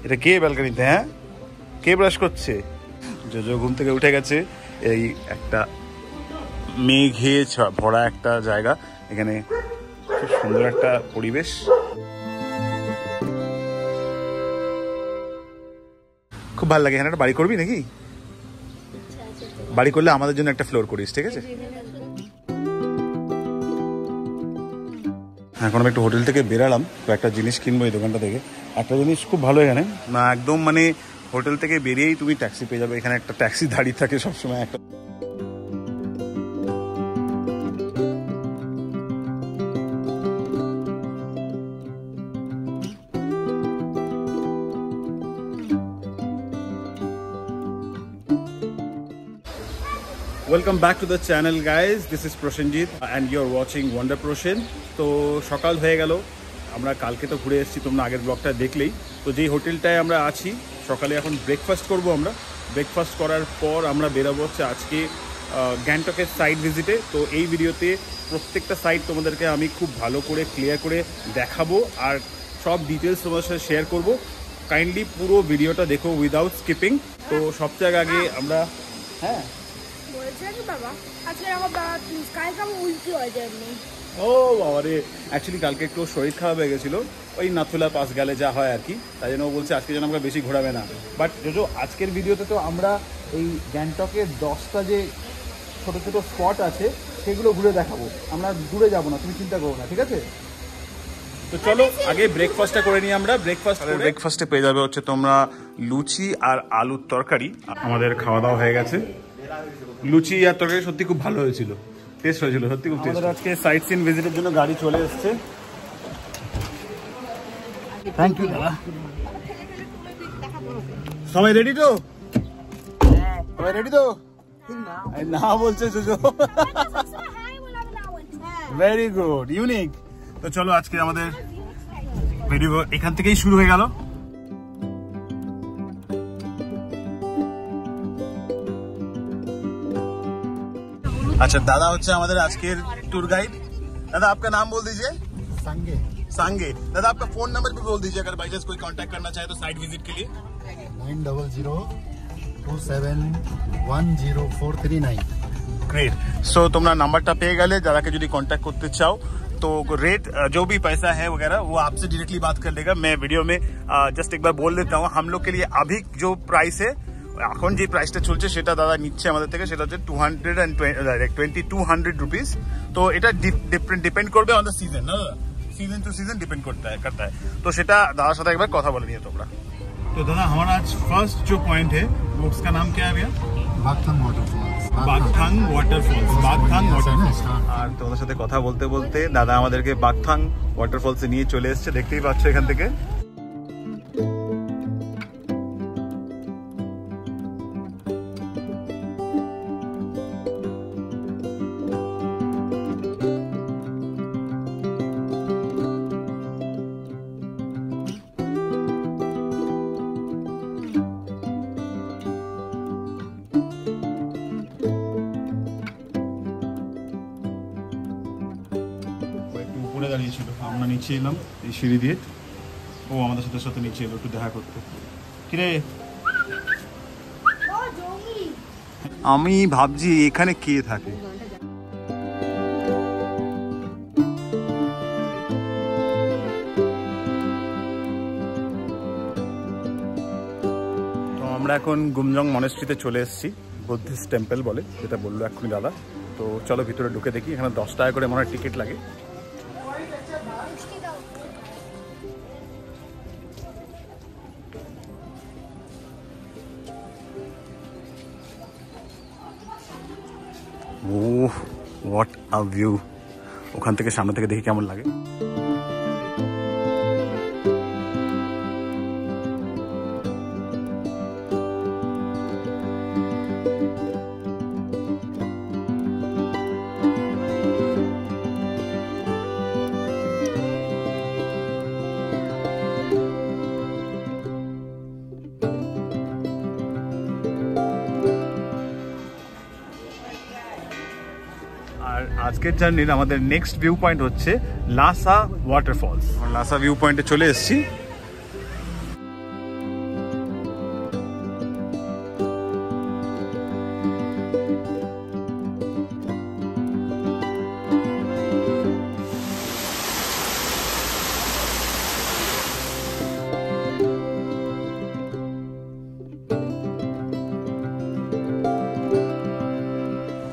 এটা কে ব্যালকনিতে? হ্যাঁ, কে ব্রাশ করছে? জোজো ঘুম থেকে উঠে গেছে। এই একটা মেঘে ভরা একটা জায়গা, এখানে খুব সুন্দর একটা পরিবেশ। খুব ভালো লাগে। এখানে একটা বাড়ি করবি নাকি? বাড়ি করলে আমাদের জন্য একটা ফ্লোর করিস, ঠিক আছে? এখন আমি একটু হোটেল থেকে বেরালাম, তো একটা জিনিস কিনবো এই দোকানটা থেকে। একটা জিনিস খুব ভালো এখানে, না একদম মানে হোটেল থেকে বেরিয়েই তুমি ট্যাক্সি পেয়ে যাবে। এখানে একটা ট্যাক্সি দাঁড়িয়ে থাকে সবসময় একটা। Welcome back to the channel guys, this is Proshenjit and you're watching Wonder Proshen। তো সকাল হয়ে গেল, আমরা কালকে তো ঘুরে এসেছি, তোমরা আগের ব্লগটা দেখলেই। তো যেই হোটেলটায় আমরা আছি, সকালে এখন ব্রেকফাস্ট করব। আমরা ব্রেকফাস্ট করার পর আমরা বেরোবো হচ্ছে আজকে গ্যাংটকের সাইট ভিজিটে। তো এই ভিডিওতে প্রত্যেকটা সাইট তোমাদেরকে আমি খুব ভালো করে ক্লিয়ার করে দেখাবো আর সব ডিটেলস তোমাদের সাথে শেয়ার করব। কাইন্ডলি পুরো ভিডিওটা দেখো উইদাউট স্কিপিং। তো সবচেয়ে আগে আমরা ও বাবা রে, অ্যাকচুয়ালি কালকে একটু শরীর খারাপ হয়ে গেছিলো, ওই নাথুলা পাস গেলে যা হয় আর কি, তাই জন্য ও বলছে আজকে যেন আমরা বেশি ঘোরাবে না। বাট জোজো আজকের ভিডিওতে তো আমরা এই গ্যাংটকের 10টা যে ছোটো ছোটো স্পট আছে সেগুলো ঘুরে দেখাবো, আমরা দূরে যাবো না, তুমি চিন্তা করো না, ঠিক আছে? তো চলো আগে ব্রেকফাস্টটা করে নিই আমরা। ব্রেকফাস্টে পেয়ে যাবে হচ্ছে তোমরা লুচি আর আলুর তরকারি। আমাদের খাওয়া দাওয়া হয়ে গেছে। লুচি আর তরকারি সত্যি খুব ভালো হয়েছিল, টেস্ট হয়েছিল সত্যি খুব টেস্ট। আজকে সাইট সিন ভিজিটের জন্য গাড়ি চলে এসছে। থ্যাংক ইউ দাদা। সবাই রেডি তো? সবাই রেডি তো? না বলছে জোজো। Very good, unique. তো চলো আজকে আমাদের ভিডিও এখান থেকেই শুরু হয়ে গেল। अच्छा दादा होच्छे हमारे आजकेर टूर गाइड। दादा आपका नाम बोल दीजिए। सांगे। सांगे। दादा आपका फोन नंबर भी बोल दीजिए अगर बाई चांस कोई कांटेक्ट करना चाहे तो साइट विजिट के लिए। 9002710439। ग्रेट। सो तुमरा नंबरটা পেয়ে গেলে, যারাকে যদি कांटेक्ट করতে চাও तो रेट जो भी पैसा है वगैरह वो आपसे डायरेक्टली बात कर लेगा। मैं वीडियो में जस्ट एक बार बोल देता हूँ, हम लोग के लिए अभी जो प्राइस है, এখন যে প্রাইসটা চলছে সেটা দাদা নিচ্ছে আমাদের থেকে, সেটা হচ্ছে 222 রুপিস। তো এটা ডিপেন্ড করবে অন দ্য সিজন, না দাদা? सीजन टू सीजन डिपेंड करता है। तो সেটা দাদার সাথে একবার কথা বলে নিও তোমরা। तो दादा हमारा आज फर्स्ट जो पॉइंट है वो उसका नाम क्या है भैया? बागथांग वाटरफॉल्स। बागथांग वाटरफॉल्स। बागथांग वाटरफॉल्स। আর তোমাদের সাথে কথা বলতে বলতে দাদা আমাদেরকে বাগথাং ওয়াটারফলসে নিয়ে চলে এসেছে, দেখতেই পাচ্ছ এখান থেকে। উপরে দাঁড়িয়ে ছিল, আমরা নিচে এলাম এই সিঁড়ি দিয়ে। ও আমাদের সাথে সাথে নিচে এলো একটু দেখা করতে। কিরে, আমি ভাবছি এখানে কে থাকে। তো আমরা এখন গুমজং মনেস্ট্রিতে চলে এসেছি, বুদ্ধিস্ট টেম্পল বলে, যেটা বললো এক্ষুনি দাদা। তো চলো ভিতরে ঢুকে দেখি। এখানে 10 টাকা করে মনে হয় টিকিট লাগে। ওহ, হোয়াট আ ভিউ! ওখান থেকে সামনে থেকে দেখি কেমন লাগে। আজকের জার্নির আমাদের নেক্সট ভিউ পয়েন্ট হচ্ছে লাসা ওয়াটারফলস। লাসা ভিউ পয়েন্টে চলে এসেছি।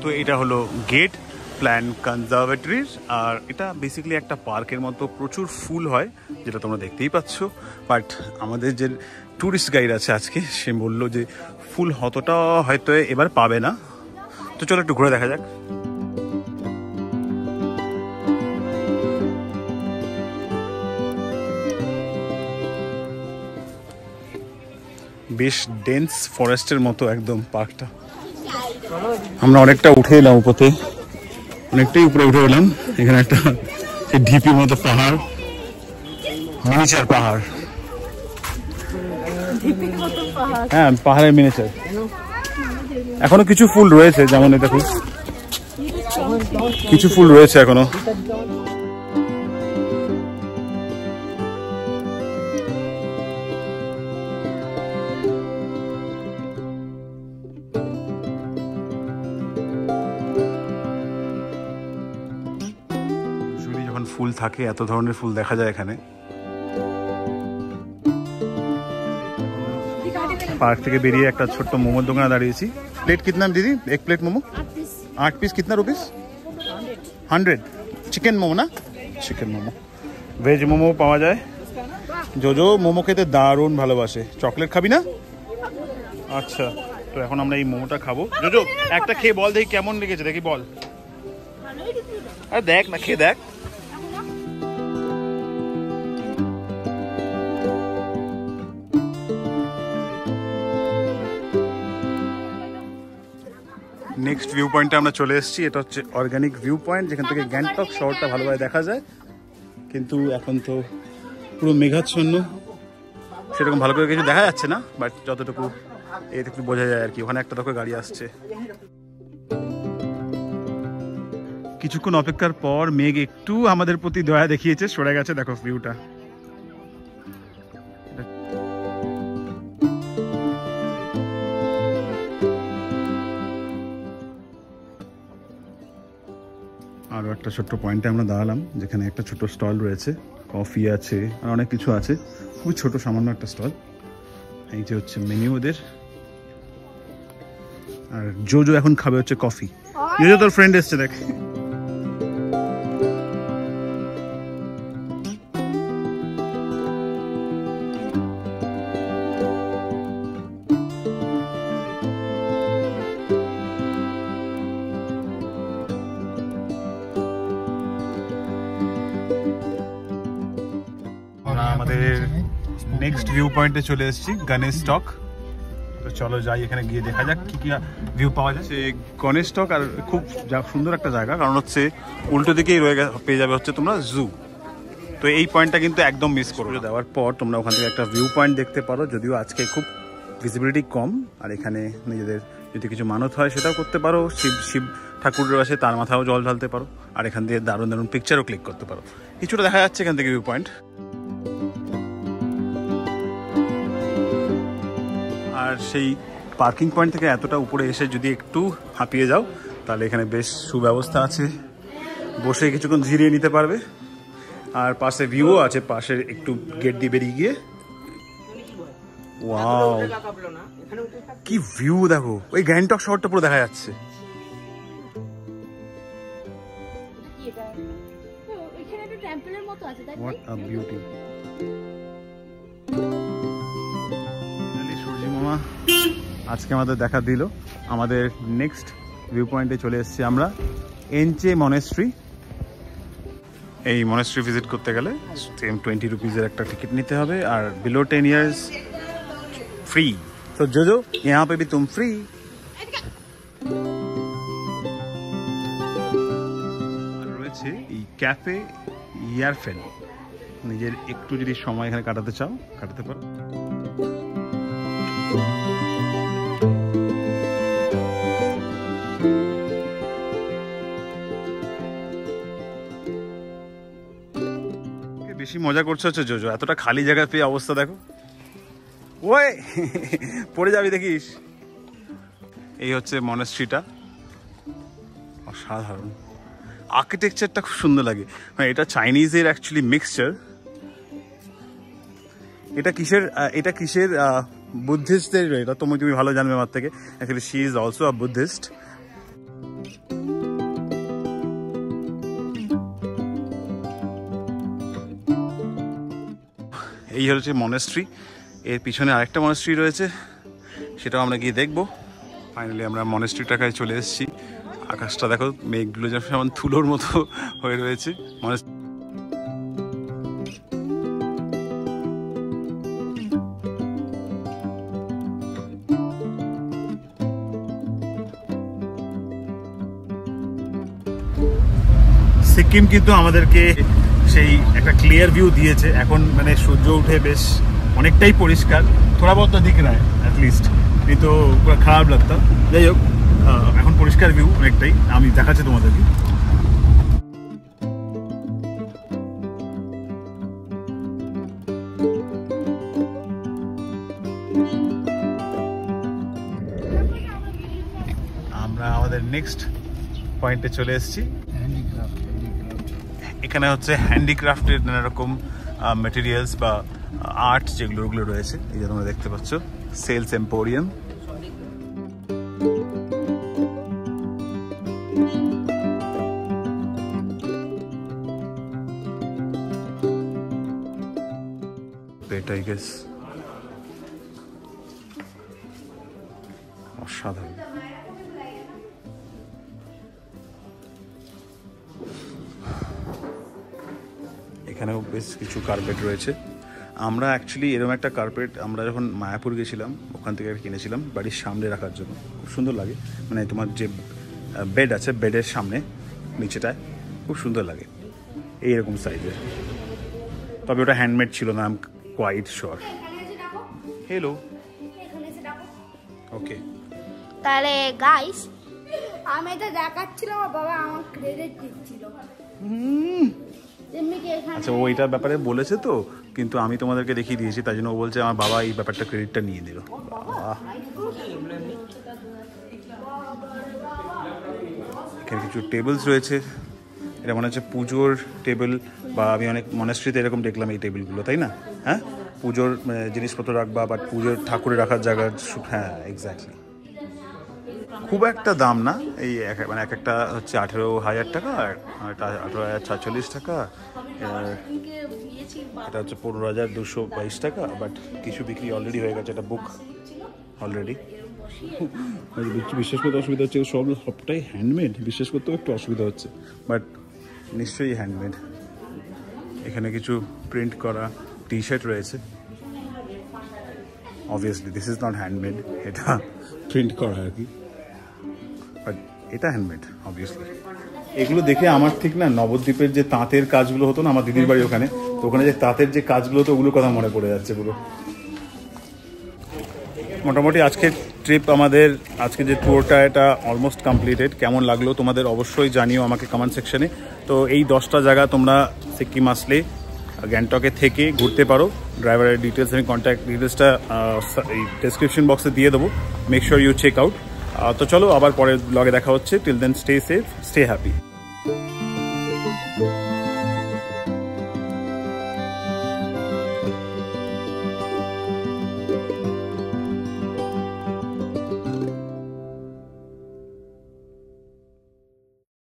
তো এটা হলো গেট প্ল্যান কনজারভেটরির, আর এটা বেসিক্যালি একটা পার্কের মতো, প্রচুর ফুল হয় যেটা তোমরা দেখতেই পাচ্ছ। বাট আমাদের যে ট্যুরিস্ট গাইড আছে আজকে, সে বললো যে ফুল অতটা হয়তো এবার পাবে না। তো চলো একটু ঘুরে দেখা যাক। বেশ ডেন্স ফরেস্টের মতো একদম পার্কটা। আমরা অনেকটা উঠে এলাম উপরে, অনেকটাই উপরে উঠে এলাম। এখানে একটা ঢিপির মতো পাহাড়, মিনিচার পাহাড়। হ্যাঁ, পাহাড়ের মিনিচার। এখনো কিছু ফুল রয়েছে, যেমন এই দেখো কিছু ফুল রয়েছে এখনো। ফুল থাকে, এত ধরনের ফুল দেখা যায় এখানে। পার্ক থেকে বেরিয়ে একটা ছোট্ট মোমোর দোকানে দাঁড়িয়েছি। প্লেট কিতনা দিদি? এক প্লেট মোমো 8 পিস কিতনা রুপিস? 100। চিকেন মোমো না? চিকেন মোমো। ভেজ মোমো পাওয়া যায়। জোজো মোমো খেতে দারুণ ভালোবাসে। চকলেট খাবি না? আচ্ছা, তো এখন আমরা এই মোমোটা খাবো। জোজো একটা খেয়ে বল দেখি কেমন লেগেছে, দেখি বল। আরে দেখ না, খেয়ে দেখ। নেক্সট ভিউ পয়েন্টে আমরা চলে এসেছি। এটা হচ্ছে অর্গানিক ভিউ পয়েন্ট, যেখান থেকে গ্যাংটক শহরটা ভালোভাবে দেখা যায়। কিন্তু এখন তো পুরো মেঘাচ্ছন্ন, সেরকম ভালো করে কিছু দেখা যাচ্ছে না। বাট যতটুকু একটু বোঝা যায় আর কি। ওখানে একটা দেখো গাড়ি আসছে। কিছুক্ষণ অপেক্ষার পর মেঘ একটু আমাদের প্রতি দয়া দেখিয়েছে, সরে গেছে। দেখো ভিউটা। আরও একটা ছোট্ট পয়েন্টে আমরা দাঁড়ালাম, যেখানে একটা ছোট স্টল রয়েছে, কফি আছে আর অনেক কিছু আছে। খুবই ছোট সামান্য একটা স্টল। এই যে হচ্ছে মেনু ওদের। আর জোজো এখন খাবে হচ্ছে কফি। জোজো তোর ফ্রেন্ড এসছে দেখ। আমাদের নেক্সট ভিউ পয়েন্টে চলে এসেছি, গণেশ টক। তো চলো যাই, এখানে গিয়ে দেখা যাক কি কি ভিউ পাওয়া যায়। সে গণেশ টক, আর খুব সুন্দর একটা জায়গা, কারণ হচ্ছে উল্টো দিকেই পেয়ে যাবে হচ্ছে তোমরা জু। তো এই পয়েন্টটা কিন্তু একদম মিস করো। দেওয়ার পর তোমরা ওখান থেকে একটা ভিউ পয়েন্ট দেখতে পারো, যদিও আজকে খুব ভিজিবিলিটি কম। আর এখানে নিজেদের যদি কিছু মানত হয় সেটাও করতে পারো। শিব ঠাকুরের আছে, তার মাথাও জল ঢালতে পারো। আর এখান দিয়ে দারুণ দারুণ পিকচারও ক্লিক করতে পারো। কিছুটা দেখা যাচ্ছে এখান থেকে ভিউ পয়েন্ট। আর সেই পার্কিং পয়েন্ট থেকে এতটা উপরে এসে যদি একটু হাঁপিয়ে যাও, তাহলে এখানে বেশ সুব্যবস্থা আছে, বসে কিছুক্ষণ জিরিয়ে নিতে পারবে। আর পাশে ভিউও আছে, পাশে একটু গেট দিয়ে বেরিয়ে গিয়ে। ওয়াও, কি ভিউ দেখো! ওই গ্যাংটক শহরটা পুরো দেখা যাচ্ছে। What a beauty! সূর্যি মামা আজকে আমাদের দেখা দিল। আমাদের নেক্সট ভিউ পয়েন্টে চলে এসেছি আমরা, এনচে মনেস্ট্রি। এই মনেস্ট্রি ভিজিট করতে গেলে সেম 20 রুপিজের একটা টিকিট নিতে হবে, আর বিলো 10 ইয়ার্স फ्री। तो जो यहाँ पे भी तुम फ्री। রয়েছে এই ক্যাফে ইয়ারফেল, নিজের একটু যদি সময় এখানে কাটাতে চাও কাটাতে পারো। বেশি মজা করছো হচ্ছে জোজো, এতটা খালি জায়গা পেয়ে অবস্থা দেখো। ওই পড়ে যাবি দেখিস। এই হচ্ছে মনেস্ট্রিটা, অসাধারণ আর্কিটেকচারটা, খুব সুন্দর লাগে। মানে এটা চাইনিজের অ্যাকচুয়ালি মিক্সচার। এটা কিসের বুদ্ধিস্টদের, এটা তুমি ভালো জানবে আমার থেকে। Actually she is also a Buddhist. এই হচ্ছে মনেস্ট্রি। এর পিছনে আরেকটা মনেস্ট্রি রয়েছে, সেটাও আমরা গিয়ে দেখবো। ফাইনালি আমরা মনেস্ট্রিটার কাছে চলে এসেছি। আকাশটা দেখো, মেঘগুলো যেমন ধুলোর মতো হয়ে রয়েছে। সিকিম কিন্তু আমাদেরকে সেই একটা ক্লিয়ার ভিউ দিয়েছে। এখন মানে সূর্য উঠে বেশ অনেকটাই পরিষ্কার, থোড়া বহুত দিক নয় অ্যাটলিস্ট, কিন্তু পুরো খারাপ লাগতো। যাই হোক, এখন পরিষ্কার ভিউ অনেকটাই, আমি দেখাচ্ছি তোমাদেরকে। আমরা আমাদের নেক্সট পয়েন্টে চলে এসেছি। এখানে হচ্ছে হ্যান্ডিক্রাফটের নানা রকম মেটেরিয়ালস বা আর্ট যেগুলো রয়েছে, এই যে তোমরা দেখতে পাচ্ছ, সেলস এম্পোরিয়াম। এটাই গেস অসাধারণ। এখানেও বেশ কিছু কার্পেট রয়েছে। আমরা অ্যাকচুয়ালি এরকম একটা কার্পেট আমরা যখন মায়াপুর গেছিলাম ওখান থেকে কিনেছিলাম বাড়ির সামনে রাখার জন্য। খুব সুন্দর লাগে, মানে তোমার যে বেড আছে বেডের সামনে নিচেটায় খুব সুন্দর লাগে, এইরকম সাইজের। তবে ওটা হ্যান্ডমেড ছিল না, I am quite sure. Hello, okay. তাহলে গাইস, আমি তো দেখাচ্ছিলাম, বাবা আমার ক্রেডিট দিচ্ছিল। আচ্ছা, ও এটার ব্যাপারে বলেছে তো, কিন্তু আমি তোমাদেরকে দেখিয়ে দিয়েছি, তাই জন্য ও বলছে আমার বাবা এই ব্যাপারটা ক্রেডিটটা নিয়ে দিল। এখানে কিছু টেবিলস রয়েছে, এটা মনে হচ্ছে পুজোর টেবিল, বা আমি অনেক মনেস্ট্রিতে এরকম দেখলাম এই টেবিলগুলো, তাই না? হ্যাঁ, পুজোর জিনিসপত্র রাখবা, বাট পুজোর ঠাকুরে রাখার জায়গা। হ্যাঁ, এক্স্যাক্টলি। খুব একটা দাম না, এই মানে এক একটা হচ্ছে 18,000 টাকা, আর 18,046 টাকা, এটা হচ্ছে 15,222 টাকা। বাট কিছু বিক্রি অলরেডি হয়ে গেছে, এটা বুক অলরেডি। বিশ্বাস করতে অসুবিধা হচ্ছে, সবটাই হ্যান্ডমেড, বিশ্বাস করতেও একটু অসুবিধা হচ্ছে, বাট নিশ্চয়ই হ্যান্ডমেড। এখানে কিছু প্রিন্ট করা টি শার্ট রয়েছে। Obviously this is not handmade, এটা প্রিন্ট করা আর কি, বাট এটা হ্যান্ডমেড অবভিয়াসলি। এগুলো দেখে আমার ঠিক না নবদ্বীপের যে তাঁতের কাজগুলো হতো না, আমার দিদির বাড়ি ওখানে, তো ওখানে যে তাঁতের যে কাজগুলো হতো ওগুলো কথা মনে পড়ে যাচ্ছে পুরো। মোটামুটি আজকের ট্রিপ, আমাদের আজকে যে ট্যুরটা, এটা অলমোস্ট কমপ্লিটেড। কেমন লাগলো তোমাদের অবশ্যই জানিও আমাকে কমেন্ট সেকশনে। তো এই 10টা জায়গা তোমরা সিকিম আসলে গ্যাংটকে থেকে ঘুরতে পারো। ড্রাইভারের ডিটেলস, আমি কন্ট্যাক্ট ডিটেলসটা এই ডেসক্রিপশন বক্সে দিয়ে দেবো, make sure you check out. তো চলো, আবার পরের ব্লগে দেখা হচ্ছে। Till then, stay safe, stay happy.